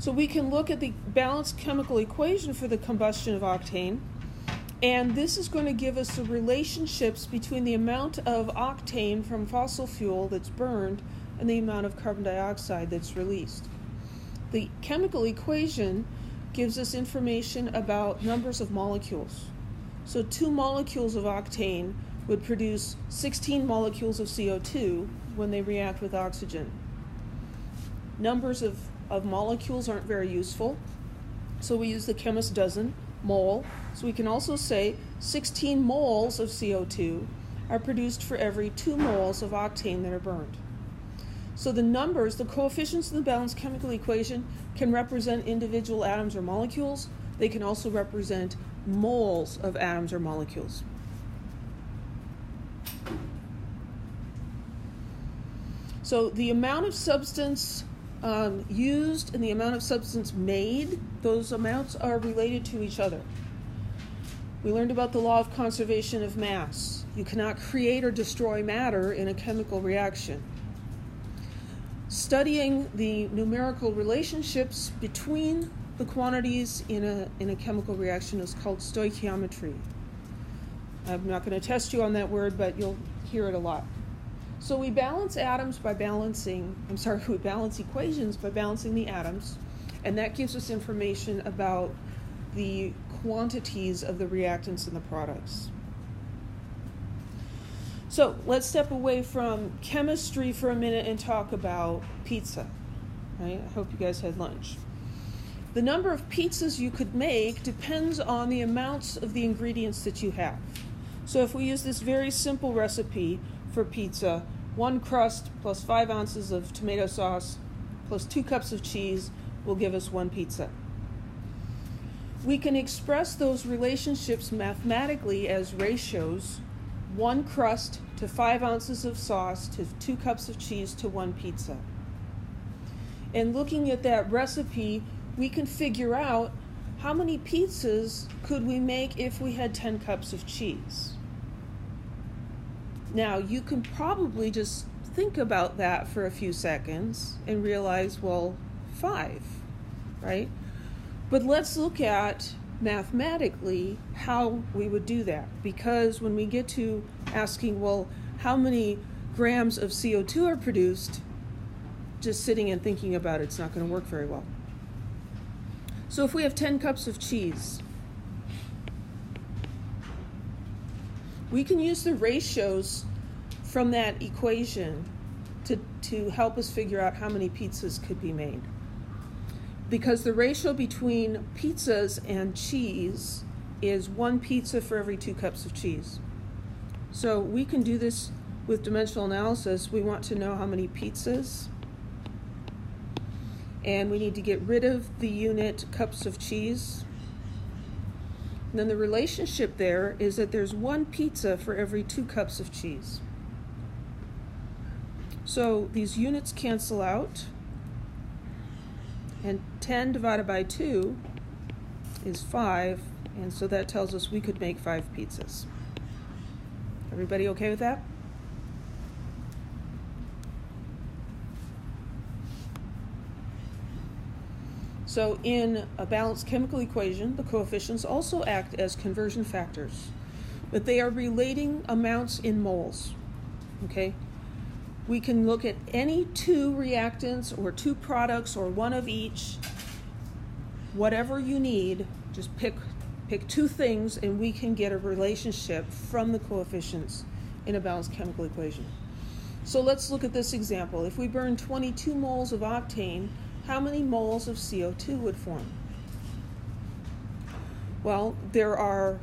So we can look at the balanced chemical equation for the combustion of octane, and this is going to give us the relationships between the amount of octane from fossil fuel that's burned and the amount of carbon dioxide that's released. The chemical equation gives us information about numbers of molecules. So 2 molecules of octane would produce 16 molecules of CO2 when they react with oxygen. Numbers of molecules aren't very useful, so we use the chemist's dozen, mole. So we can also say 16 moles of CO2 are produced for every 2 moles of octane that are burned. So the numbers, the coefficients in the balanced chemical equation can represent individual atoms or molecules. They can also represent moles of atoms or molecules. So the amount of substance used and the amount of substance made, those amounts are related to each other. We learned about the law of conservation of mass. You cannot create or destroy matter in a chemical reaction. Studying the numerical relationships between the quantities in a chemical reaction is called stoichiometry. I'm not going to test you on that word, but you'll hear it a lot. So we balance atoms by we balance equations by balancing the atoms, and that gives us information about the quantities of the reactants and the products. So let's step away from chemistry for a minute and talk about pizza. Right? I hope you guys had lunch. The number of pizzas you could make depends on the amounts of the ingredients that you have. So if we use this very simple recipe for pizza, 1 crust plus 5 ounces of tomato sauce plus 2 cups of cheese will give us 1 pizza. We can express those relationships mathematically as ratios: 1 crust to 5 ounces of sauce to 2 cups of cheese to 1 pizza. And looking at that recipe, we can figure out how many pizzas could we make if we had 10 cups of cheese. Now, you can probably just think about that for a few seconds and realize, well, 5, right? But let's look at mathematically how we would do that, because when we get to asking, well, how many grams of CO2 are produced, just sitting and thinking about it's not going to work very well. So if we have 10 cups of cheese, we can use the ratios from that equation to help us figure out how many pizzas could be made. Because the ratio between pizzas and cheese is 1 pizza for every 2 cups of cheese. So we can do this with dimensional analysis. We want to know how many pizzas, and we need to get rid of the unit cups of cheese. And then the relationship there is that there's 1 pizza for every 2 cups of cheese. So these units cancel out, and 10 divided by 2 is 5, and so that tells us we could make 5 pizzas. Everybody okay with that? So in a balanced chemical equation, the coefficients also act as conversion factors, but they are relating amounts in moles, okay? We can look at any 2 reactants or 2 products or 1 of each, whatever you need, just pick 2 things and we can get a relationship from the coefficients in a balanced chemical equation. So let's look at this example. If we burn 22 moles of octane, how many moles of CO2 would form? Well, there are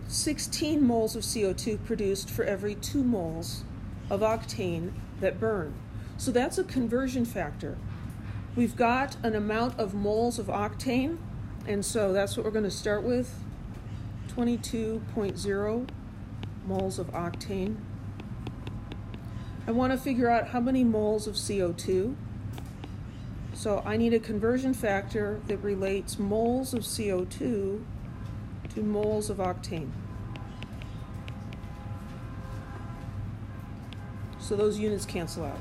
16 moles of CO2 produced for every 2 moles of octane that burn. So that's a conversion factor. We've got an amount of moles of octane, and so that's what we're going to start with, 22.0 moles of octane. I want to figure out how many moles of CO2. So I need a conversion factor that relates moles of CO2 to moles of octane. So those units cancel out.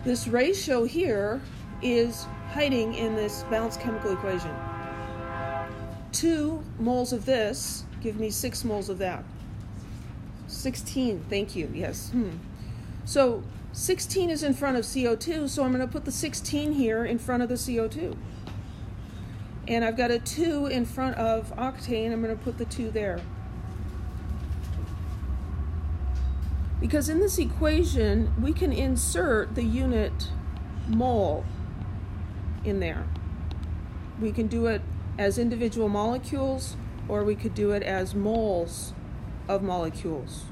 This ratio here is hiding in this balanced chemical equation. 2 moles of this give me 6 moles of that. 16, thank you, yes. So 16 is in front of CO2, so I'm going to put the 16 here in front of the CO2. And I've got a 2 in front of octane, I'm going to put the 2 there. Because in this equation, we can insert the unit mole in there. We can do it as individual molecules, or we could do it as moles of molecules.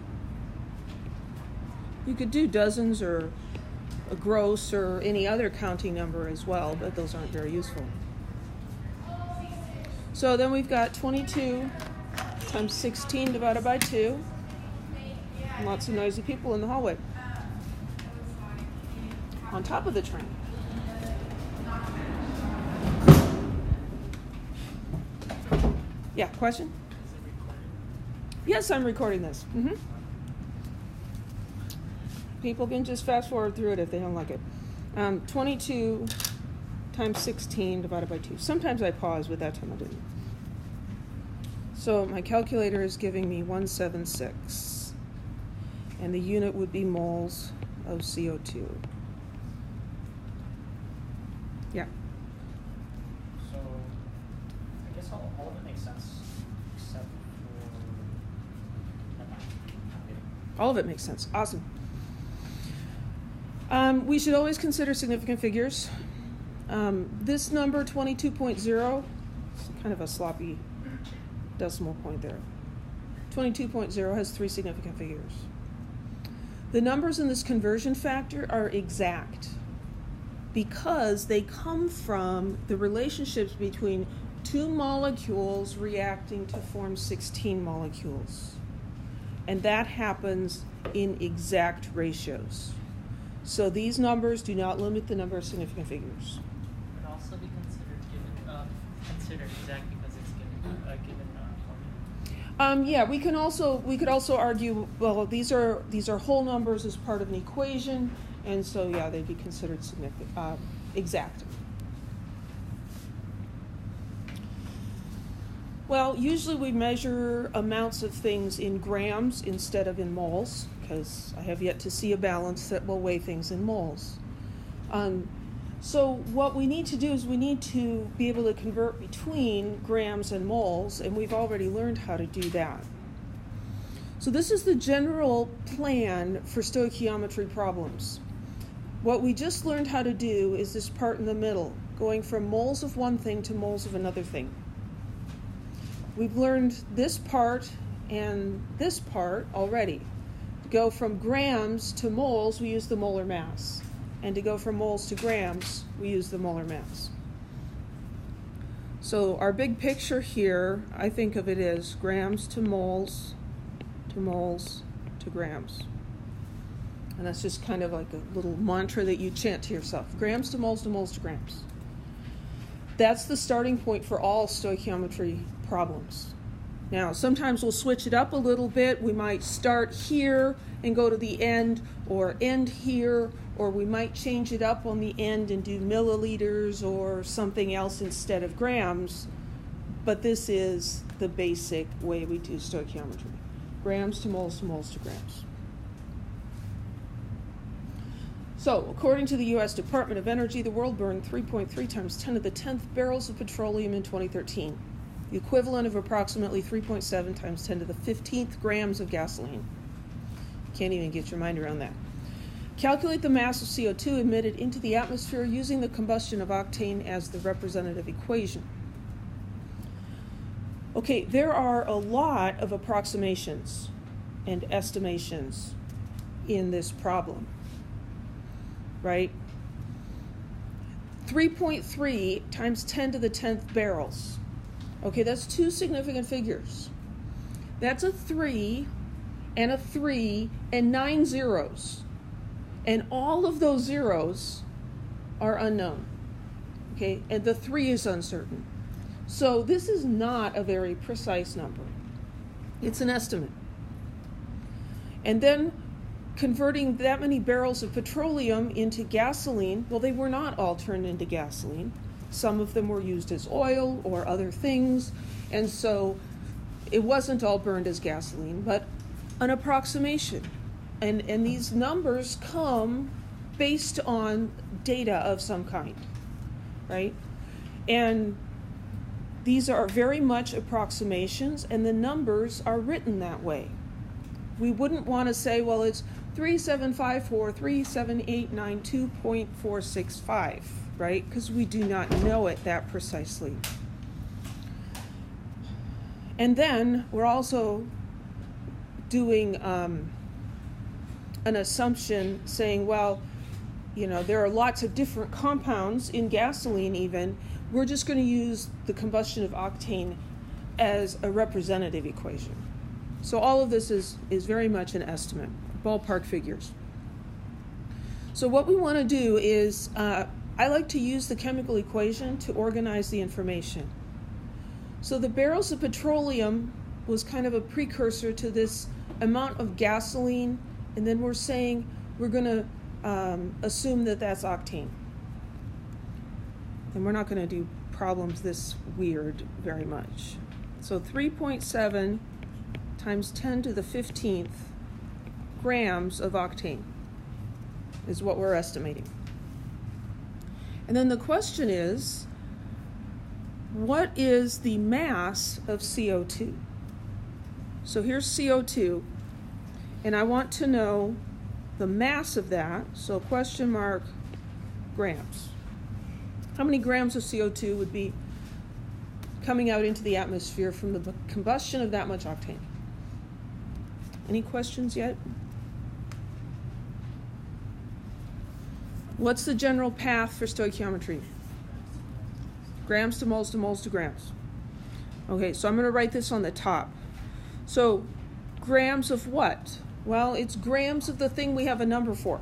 You could do dozens or a gross or any other counting number as well, but those aren't very useful. So then we've got 22 times 16 divided by 2. Lots of noisy people in the hallway. On top of the train. Yeah, question? Yes, I'm recording this. People can just fast forward through it if they don't like it. 22 times 16 divided by 2. Sometimes I pause, but that time I didn't. So my calculator is giving me 176. And the unit would be moles of CO2. Yeah. So I guess all of it makes sense except for all of it makes sense. Awesome. We should always consider significant figures. This number 22.0 is kind of a sloppy decimal point there. 22.0 has 3 significant figures. The numbers in this conversion factor are exact because they come from the relationships between 2 molecules reacting to form 16 molecules. And that happens in exact ratios. So these numbers do not limit the number of significant figures. It could also be considered exact because it's given formula. Yeah, we could also argue, well, these are whole numbers as part of an equation, and so yeah, they'd be considered exact. Well, usually we measure amounts of things in grams instead of in moles, because I have yet to see a balance that will weigh things in moles. So what we need to do is we need to be able to convert between grams and moles, and we've already learned how to do that. So this is the general plan for stoichiometry problems. What we just learned how to do is this part in the middle, going from moles of one thing to moles of another thing. We've learned this part and this part already. To go from grams to moles, we use the molar mass. And to go from moles to grams, we use the molar mass. So our big picture here, I think of it as grams to moles to grams. And that's just kind of like a little mantra that you chant to yourself. Grams to moles to grams. That's the starting point for all stoichiometry problems. Now, sometimes we'll switch it up a little bit. We might start here and go to the end, or end here, or we might change it up on the end and do milliliters or something else instead of grams. But this is the basic way we do stoichiometry. Grams to moles to grams. So, according to the U.S. Department of Energy, the world burned 3.3 times 10 to the 10th barrels of petroleum in 2013, the equivalent of approximately 3.7 times 10 to the 15th grams of gasoline. You can't even get your mind around that. Calculate the mass of CO2 emitted into the atmosphere using the combustion of octane as the representative equation. Okay, there are a lot of approximations and estimations in this problem, right? 3.3 times 10 to the 10th barrels. Okay, that's 2 significant figures. That's a 3 and a 3 and 9 zeros. And all of those zeros are unknown. Okay, and the 3 is uncertain. So this is not a very precise number. It's an estimate. And then converting that many barrels of petroleum into gasoline, well, they were not all turned into gasoline. Some of them were used as oil or other things, and so it wasn't all burned as gasoline, but an approximation. And these numbers come based on data of some kind, right? And these are very much approximations, and the numbers are written that way. We wouldn't want to say, well, it's 37543789.2.465, right? Because we do not know it that precisely. And then we're also doing an assumption saying, well, you know, there are lots of different compounds in gasoline even. We're just going to use the combustion of octane as a representative equation. So all of this is very much an estimate, ballpark figures. So what we want to do is, I like to use the chemical equation to organize the information. So the barrels of petroleum was kind of a precursor to this amount of gasoline, and then we're saying we're going to assume that that's octane. And we're not going to do problems this weird very much. So 3.7 times 10 to the 15th grams of octane is what we're estimating. And then the question is, what is the mass of CO2? So here's CO2, and I want to know the mass of that, so question mark grams. How many grams of CO2 would be coming out into the atmosphere from the combustion of that much octane? Any questions yet? What's the general path for stoichiometry? Grams to moles to moles to grams. Okay, so I'm going to write this on the top. So grams of what? Well, it's grams of the thing we have a number for.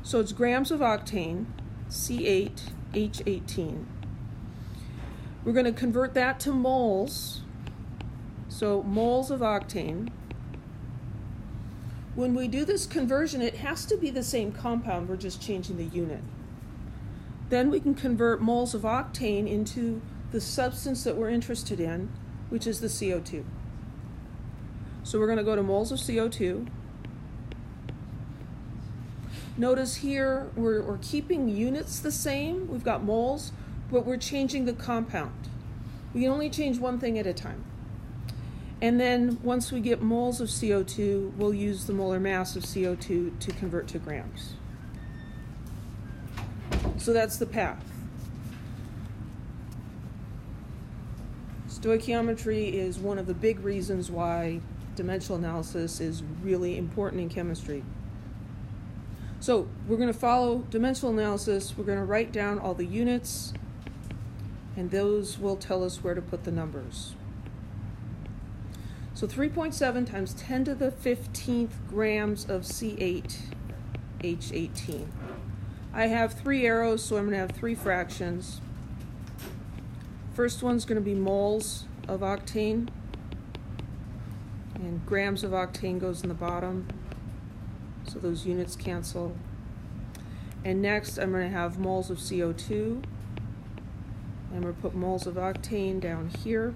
So it's grams of octane, C8H18. We're going to convert that to moles. So moles of octane. When we do this conversion, it has to be the same compound. We're just changing the unit. Then we can convert moles of octane into the substance that we're interested in, which is the CO2. So we're going to go to moles of CO2. Notice here we're keeping units the same. We've got moles, but we're changing the compound. We can only change one thing at a time. And then once we get moles of CO2, we'll use the molar mass of CO2 to convert to grams. So that's the path. Stoichiometry is one of the big reasons why dimensional analysis is really important in chemistry. So we're going to follow dimensional analysis. We're going to write down all the units, and those will tell us where to put the numbers. So 3.7 times 10 to the 15th grams of C8H18. I have 3 arrows, so I'm going to have 3 fractions. First one's going to be moles of octane, and grams of octane goes in the bottom, so those units cancel. And next I'm going to have moles of CO2, and we'll put moles of octane down here.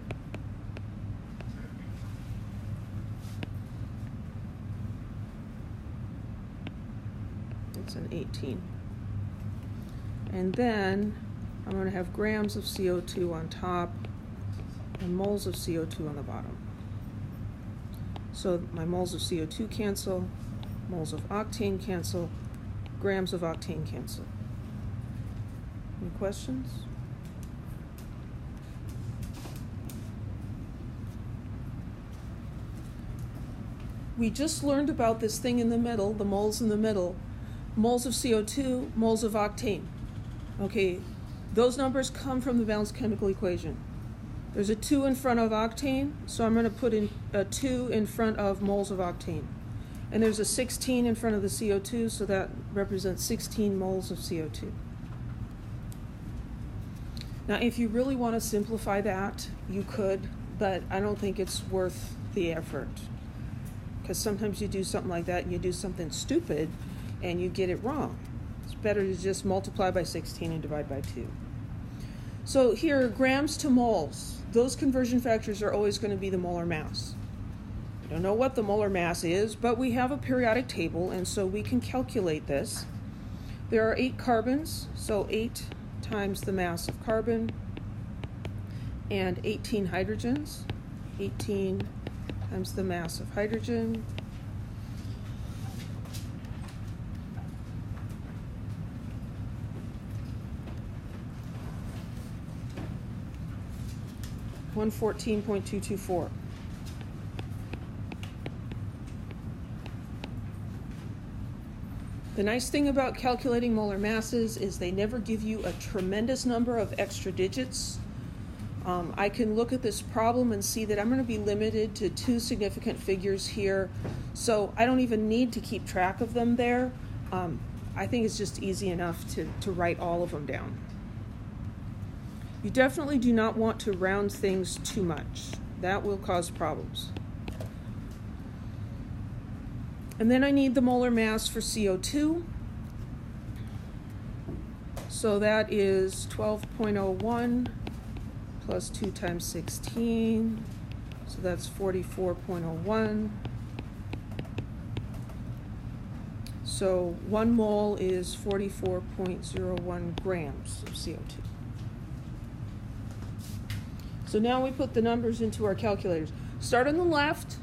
It's an 18. And then I'm going to have grams of CO2 on top and moles of CO2 on the bottom. So my moles of CO2 cancel, moles of octane cancel, grams of octane cancel. Any questions? We just learned about this thing in the middle, the moles in the middle. Moles of CO2, moles of octane. Okay, those numbers come from the balanced chemical equation. There's a 2 in front of octane, so I'm going to put in a 2 in front of moles of octane. And there's a 16 in front of the CO2, so that represents 16 moles of CO2. Now, if you really want to simplify that, you could, but I don't think it's worth the effort. because sometimes you do something like that and you do something stupid and you get it wrong. It's better to just multiply by 16 and divide by 2. So here, grams to moles. Those conversion factors are always going to be the molar mass. We don't know what the molar mass is, but we have a periodic table, and so we can calculate this. There are 8 carbons, so 8 times the mass of carbon, and 18 hydrogens. 18 times the mass of hydrogen. $114.224. The nice thing about calculating molar masses is they never give you a tremendous number of extra digits. I can look at this problem and see that I'm going to be limited to 2 significant figures here, so I don't even need to keep track of them there. I think it's just easy enough to write all of them down. You definitely do not want to round things too much. That will cause problems. And then I need the molar mass for CO2. So that is 12.01 plus 2 times 16. So that's 44.01. So 1 mole is 44.01 grams of CO2. So now we put the numbers into our calculators. Start on the left.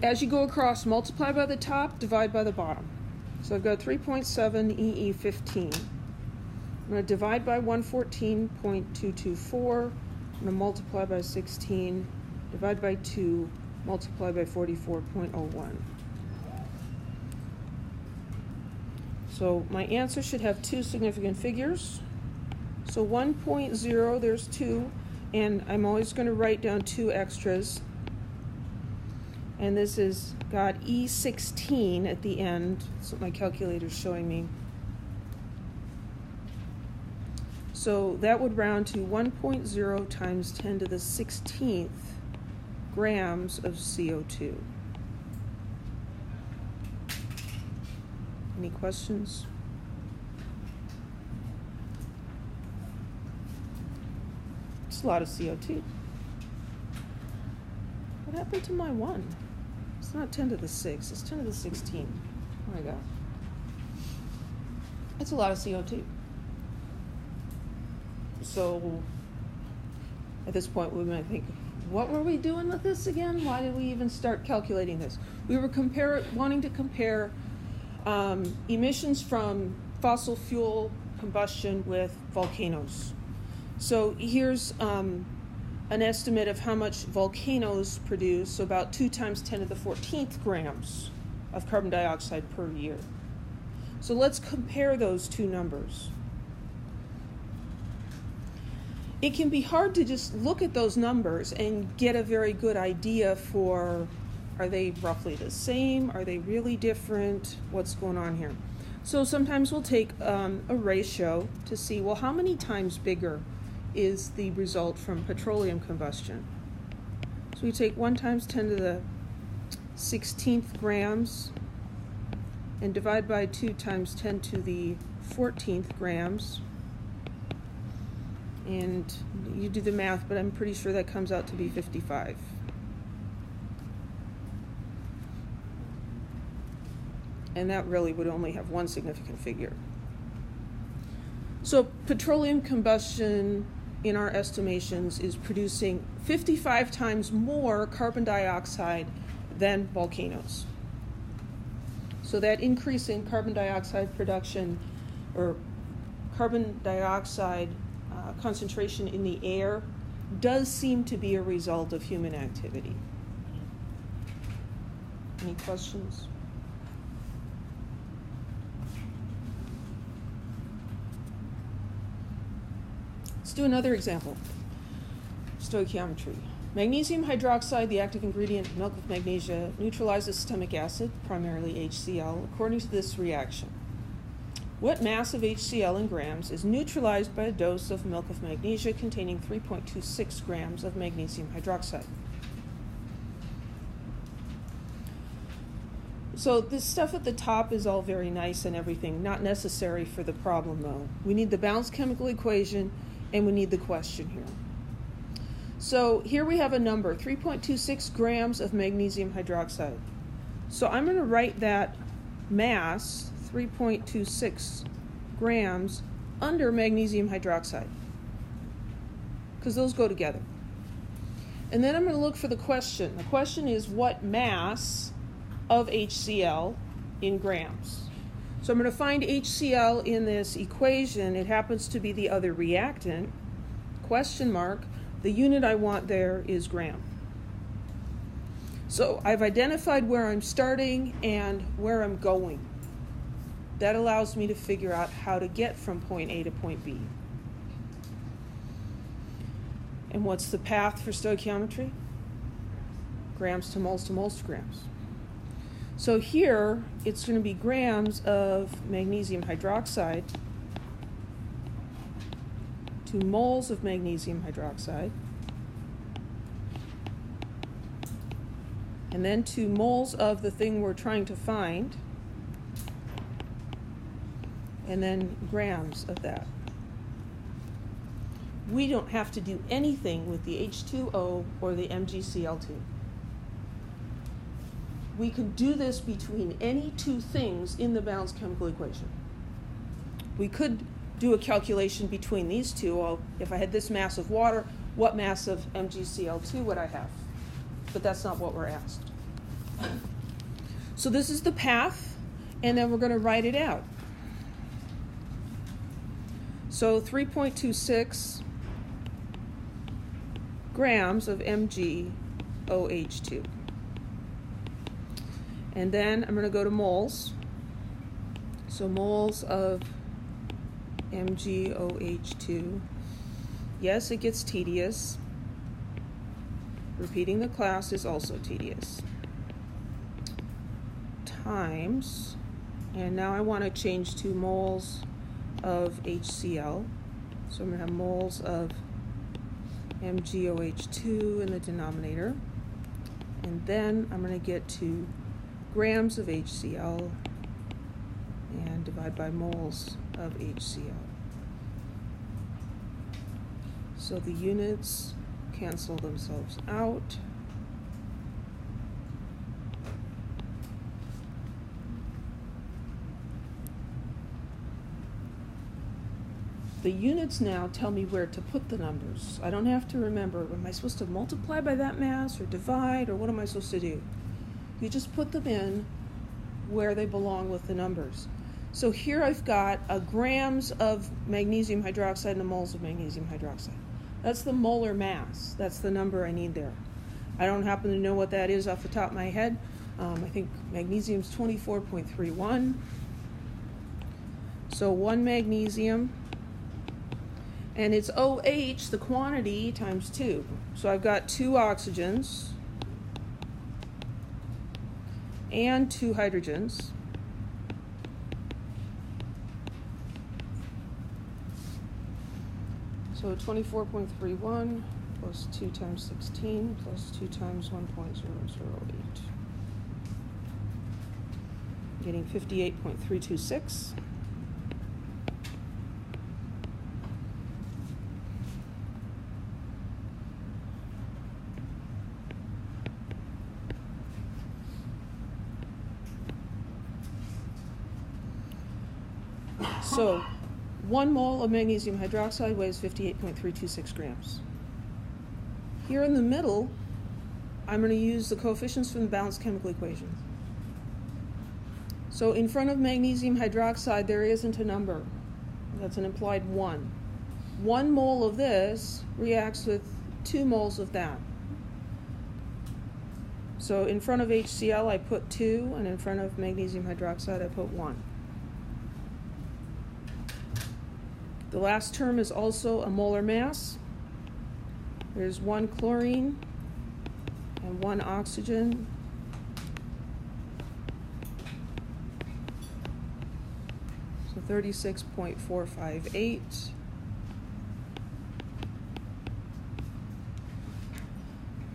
As you go across, multiply by the top, divide by the bottom. So I've got 3.7 EE15. I'm going to divide by 114.224. I'm going to multiply by 16, divide by 2, multiply by 44.01. So my answer should have 2 significant figures. So 1.0, there's 2. And I'm always going to write down 2 extras. And this has got E16 at the end. That's what my calculator's showing me. So that would round to 1.0 times 10 to the 16th grams of CO2. Any questions? It's a lot of CO2. What happened to my 1? It's not 10 to the 6, it's 10 to the 16. Oh my God. It's a lot of CO2. So at this point we might think, what were we doing with this again? Why did we even start calculating this? We were wanting to compare emissions from fossil fuel combustion with volcanoes. So here's an estimate of how much volcanoes produce, so about 2 times 10 to the 14th grams of carbon dioxide per year. So let's compare those 2 numbers. It can be hard to just look at those numbers and get a very good idea for, are they roughly the same? Are they really different? What's going on here? So sometimes we'll take a ratio to see, well, how many times bigger is the result from petroleum combustion? So we take 1 times 10 to the 16th grams and divide by 2 times 10 to the 14th grams. And you do the math, but I'm pretty sure that comes out to be 55. And that really would only have 1 significant figure. So petroleum combustion, in our estimations, is producing 55 times more carbon dioxide than volcanoes. So that increase in carbon dioxide production, or carbon dioxide concentration in the air, does seem to be a result of human activity. Any questions? Let's do another example. Stoichiometry. Magnesium hydroxide, the active ingredient in milk with magnesia, neutralizes systemic acid, primarily HCl, according to this reaction. What mass of HCl in grams is neutralized by a dose of milk of magnesia containing 3.26 grams of magnesium hydroxide? So this stuff at the top is all very nice and everything, not necessary for the problem though. We need the balanced chemical equation and we need the question here. So here we have a number, 3.26 grams of magnesium hydroxide. So I'm going to write that mass, 3.26 grams, under magnesium hydroxide, because those go together. And then I'm going to look for the question. The question is what mass of HCl in grams. So I'm going to find HCl in this equation. It happens to be the other reactant, question mark. The unit I want there is gram. So I've identified where I'm starting and where I'm going. That allows me to figure out how to get from point A to point B. And what's the path for stoichiometry? Grams to moles to grams. So here, it's going to be grams of magnesium hydroxide to moles of magnesium hydroxide, and then to moles of the thing we're trying to find, and then grams of that. We don't have to do anything with the H2O or the MgCl2. We can do this between any two things in the balanced chemical equation. We could do a calculation between these two. Well, if I had this mass of water, what mass of MgCl2 would I have? But that's not what we're asked. So this is the path, and then we're going to write it out. So 3.26 grams of MgOH2. And then I'm going to go to moles. So moles of MgOH2. Yes, it gets tedious. Repeating the class is also tedious. Times, and now I want to change to moles of HCl. So I'm going to have moles of MgOH2 in the denominator. And then I'm going to get to grams of HCl and divide by moles of HCl. So the units cancel themselves out. The units now tell me where to put the numbers. I don't have to remember, am I supposed to multiply by that mass or divide, or what am I supposed to do? You just put them in where they belong with the numbers. So here I've got a grams of magnesium hydroxide and a moles of magnesium hydroxide. That's the molar mass. That's the number I need there. I don't happen to know what that is off the top of my head. I think magnesium's 24.31. So 1 magnesium, and it's OH, the quantity, times 2. So I've got 2 oxygens and 2 hydrogens. So 24.31 plus 2 times 16 plus 2 times 1.008. Getting 58.326. So 1 mole of magnesium hydroxide weighs 58.326 grams. Here in the middle, I'm going to use the coefficients from the balanced chemical equation. So in front of magnesium hydroxide, there isn't a number. That's an implied 1. 1 mole of this reacts with 2 moles of that. So in front of HCl, I put 2, and in front of magnesium hydroxide, I put 1. The last term is also a molar mass. There's 1 chlorine and 1 oxygen. So 36.458.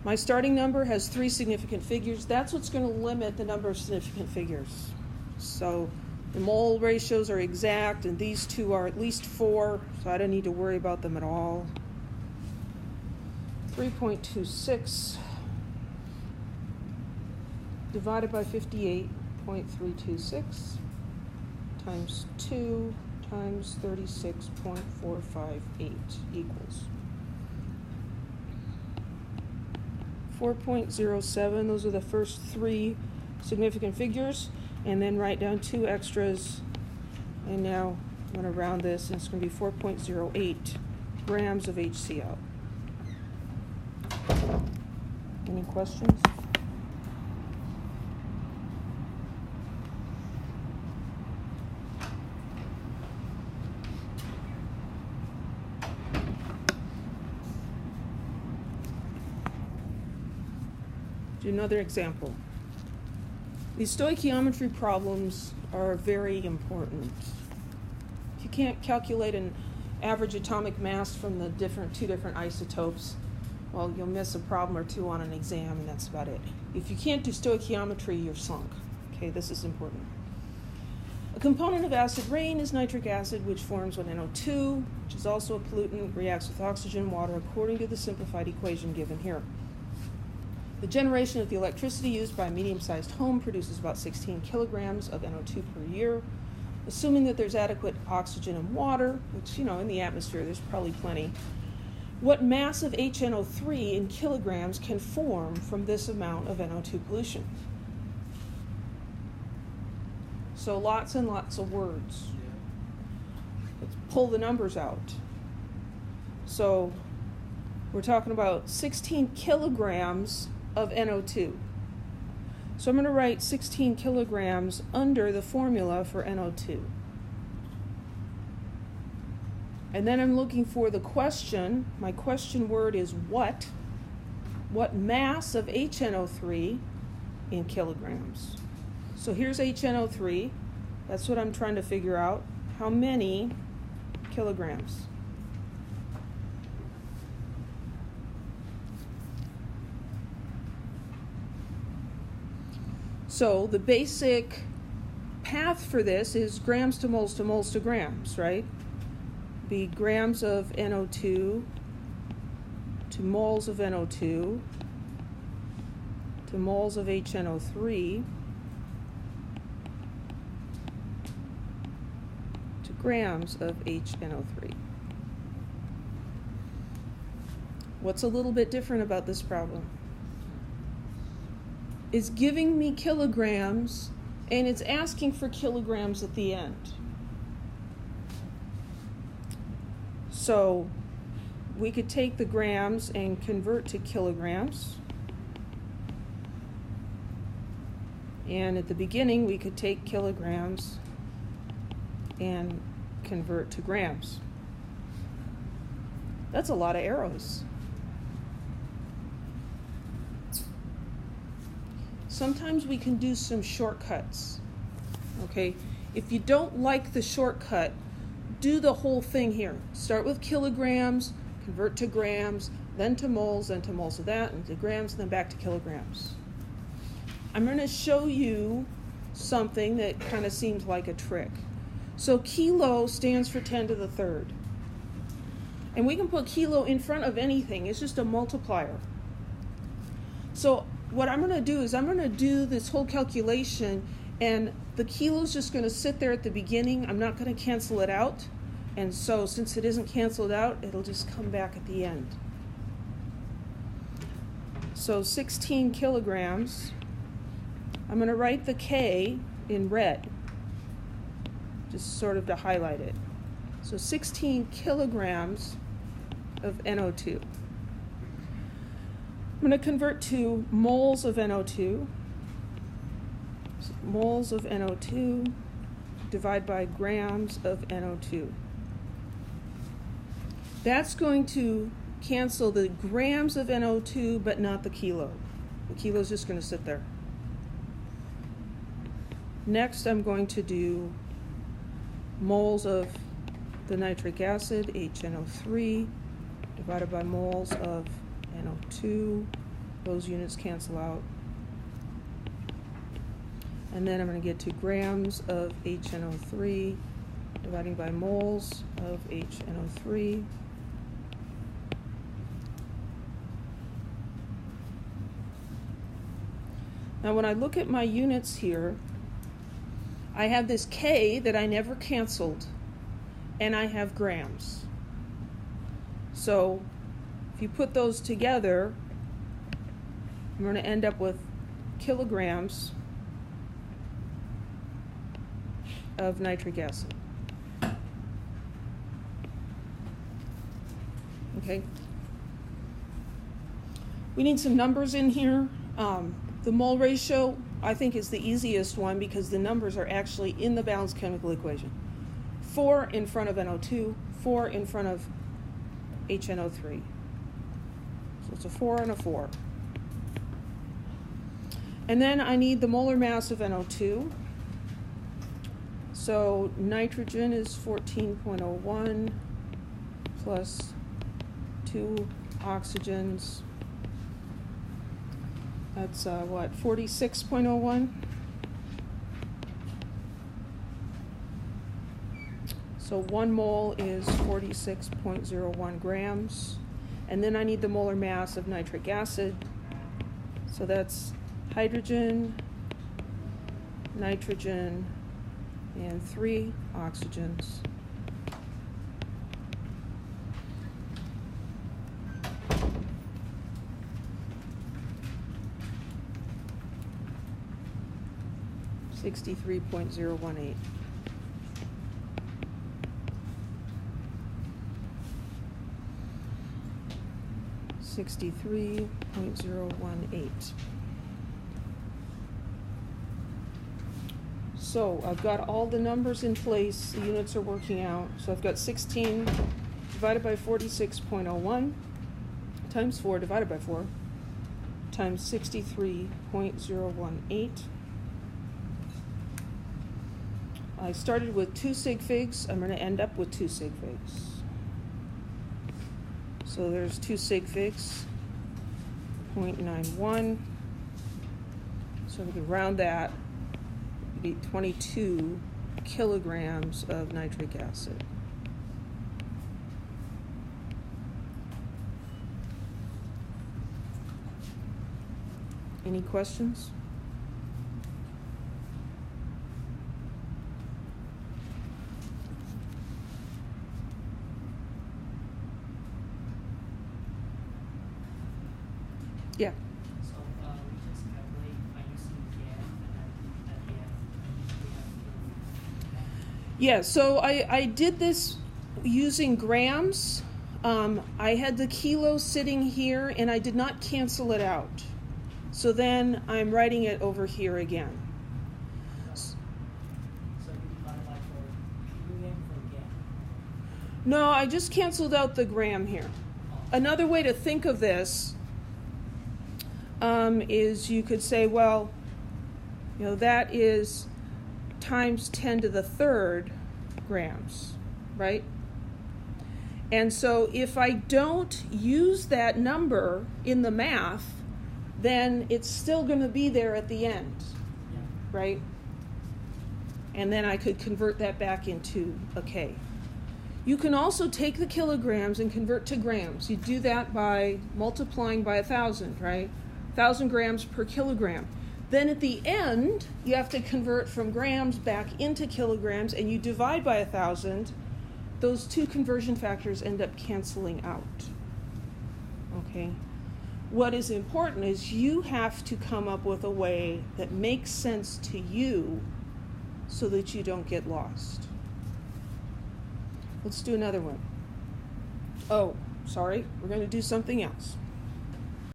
My starting number has 3 significant figures. That's what's going to limit the number of significant figures. So the mole ratios are exact, and these two are at least 4, so I don't need to worry about them at all. 3.26 divided by 58.326 times 2 times 36.458 equals 4.07. Those are the first 3 significant figures, and then write down 2 extras, and now I'm going to round this, and it's going to be 4.08 grams of HCl. Any questions? Do another example. These stoichiometry problems are very important. If you can't calculate an average atomic mass from the two different isotopes, well, you'll miss a problem or 2 on an exam, and that's about it. If you can't do stoichiometry, you're sunk. Okay, this is important. A component of acid rain is nitric acid, which forms when NO2, which is also a pollutant, reacts with oxygen and water according to the simplified equation given here. The generation of the electricity used by a medium-sized home produces about 16 kilograms of NO2 per year. Assuming that there's adequate oxygen and water, which, in the atmosphere there's probably plenty, what mass of HNO3 in kilograms can form from this amount of NO2 pollution? So lots and lots of words. Let's pull the numbers out. So we're talking about 16 kilograms of NO2. So I'm going to write 16 kilograms under the formula for NO2. And then I'm looking for the question. My question word is what? What mass of HNO3 in kilograms? So here's HNO3. That's what I'm trying to figure out. How many kilograms? So the basic path for this is grams to moles to moles to grams, right? Be grams of NO2 to moles of NO2 to moles of HNO3 to grams of HNO3. What's a little bit different about this problem? It's giving me kilograms, and it's asking for kilograms at the end. So we could take the grams and convert to kilograms. And at the beginning, we could take kilograms and convert to grams. That's a lot of arrows. Sometimes we can do some shortcuts. Okay? If you don't like the shortcut, do the whole thing here. Start with kilograms, convert to grams, then to moles of that, and to grams, and then back to kilograms. I'm going to show you something that kind of seems like a trick. So kilo stands for 10 to the third. And we can put kilo in front of anything. It's just a multiplier. So what I'm going to do is I'm going to do this whole calculation, and the kilo's just going to sit there at the beginning. I'm not going to cancel it out. And so since it isn't canceled out, it'll just come back at the end. So 16 kilograms. I'm going to write the K in red, just sort of to highlight it. So 16 kilograms of NO2. I'm going to convert to moles of NO2. So moles of NO2 divide by grams of NO2. That's going to cancel the grams of NO2, but not the kilo. The kilo is just going to sit there. Next, I'm going to do moles of the nitric acid, HNO3, divided by moles of NO2, Those units cancel out. And then I'm going to get to grams of HNO3 dividing by moles of HNO3. Now when I look at my units here, I have this K that I never canceled, and I have grams. So if you put those together, I'm going to end up with kilograms of nitric acid. Okay. We need some numbers in here. The mole ratio, I think, is the easiest one because the numbers are actually in the balanced chemical equation. 4 in front of NO2, 4 in front of HNO3. So it's a 4 and a 4. And then I need the molar mass of NO2. So nitrogen is 14.01 plus 2 oxygens. That's 46.01? So 1 mole is 46.01 grams. And then I need the molar mass of nitric acid. So that's hydrogen, nitrogen, and 3 oxygens. $63.018. $63.018. So I've got all the numbers in place. The units are working out. So I've got 16 divided by 46.01 times 4 divided by 4 times 63.018. I started with 2 sig figs. I'm going to end up with 2 sig figs. So there's 2 sig figs, 0.91. So we can round that. It'd be 22 kilograms of nitric acid. Any questions? Yeah. So we just calculate by using gram, and then at the end we have to. Yeah, so I did this using grams. I had the kilo sitting here, and I did not cancel it out. So then I'm writing it over here again. So you divide by 4 kilogram for gram. No, I just canceled out the gram here. Another way to think of this is you could say, well, you know, that is times 10 to the third grams, right? And so if I don't use that number in the math, then it's still going to be there at the end, right? And then I could convert that back into a K. You can also take the kilograms and convert to grams. You do that by multiplying by 1,000, right? 1,000 grams per kilogram. Then at the end, you have to convert from grams back into kilograms, and you divide by 1,000. Those two conversion factors end up canceling out. Okay? What is important is you have to come up with a way that makes sense to you so that you don't get lost. Let's do another one. Oh, sorry, we're going to do something else.